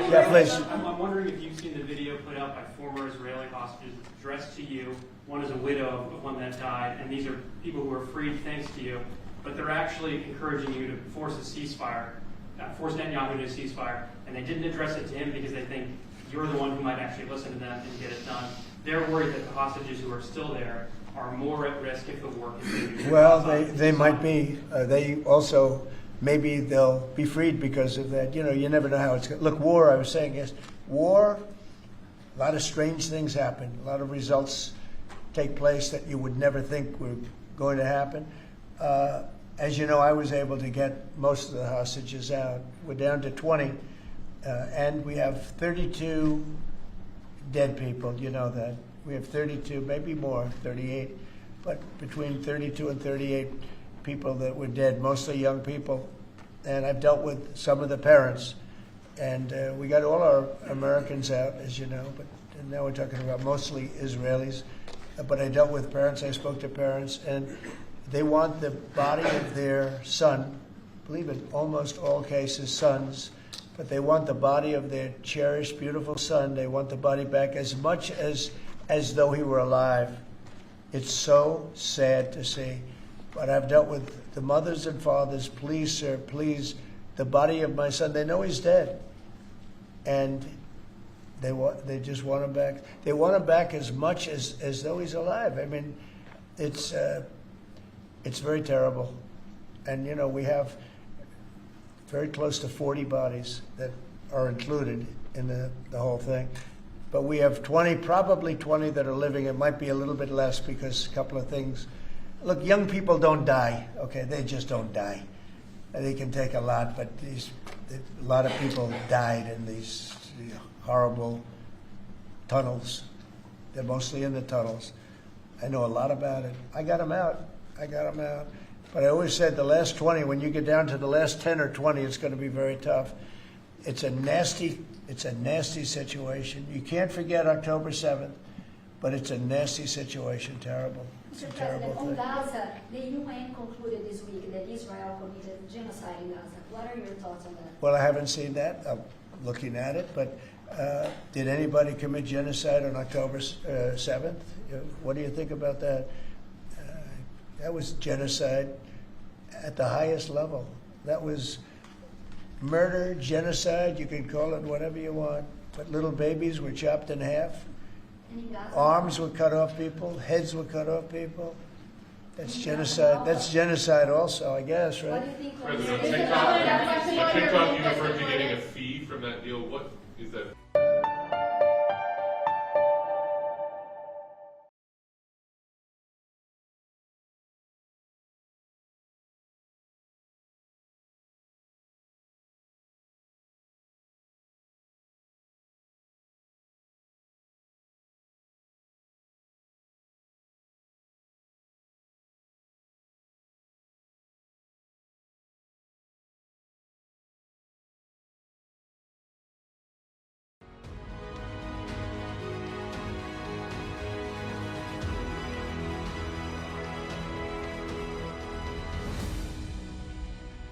Yeah, please. I'm wondering if you've seen the video put out by former Israeli hostages addressed to you. One is a widow of one that died, and these are people who were freed thanks to you. But they're actually encouraging you to force a ceasefire, force Netanyahu to a ceasefire, and they didn't address it to him because they think you're the one who might actually listen to them and get it done. They're worried that the hostages who are still there are more at risk if the war continues. Well, they might be. They also, maybe they'll be freed because of that. You know, you never know how it's going to look. War, I was saying, yes, war, a lot of strange things happen. A lot of results take place that you would never think were going to happen. As you know, I was able to get most of the hostages out. We're down to 20, and we have 32 dead people. You know that. We have 32, maybe more, 38, but between 32 and 38 people that were dead, mostly young people. And I've dealt with some of the parents. And we got all our Americans out, as you know, but now we're talking about mostly Israelis. But I dealt with parents, I spoke to parents, and they want the body of their son, I believe in almost all cases sons, but they want the body of their cherished, beautiful son. They want the body back as much as though he were alive. It's so sad to see. But I've dealt with the mothers and fathers. Please, sir, please, the body of my son. They know he's dead, and they just want him back. They want him back as much as though he's alive. I mean, it's very terrible. And you know, we have very close to 40 bodies that are included in the whole thing. But we have 20, probably 20 that are living. It might be a little bit less because a couple of things. Look, young people don't die, okay? They just don't die. They can take a lot, but a lot of people died in these horrible tunnels. They're mostly in the tunnels. I know a lot about it. I got them out. But I always said the last 20, when you get down to the last 10 or 20, it's going to be very tough. It's a nasty situation. You can't forget October 7th, but it's a nasty situation, terrible. It's a terrible thing. On Gaza, the UN concluded this week that Israel committed genocide in Gaza. What are your thoughts on that? Well, I haven't seen that. I'm looking at it, but did anybody commit genocide on October 7th? What do you think about that? That was genocide at the highest level. That was murder, genocide, you can call it whatever you want, but little babies were chopped in half. Arms were cut off people, heads were cut off people. That's genocide. That's genocide also, I guess, right? What do you think? President, on TikTok, you referred to getting a fee from that deal. What is that?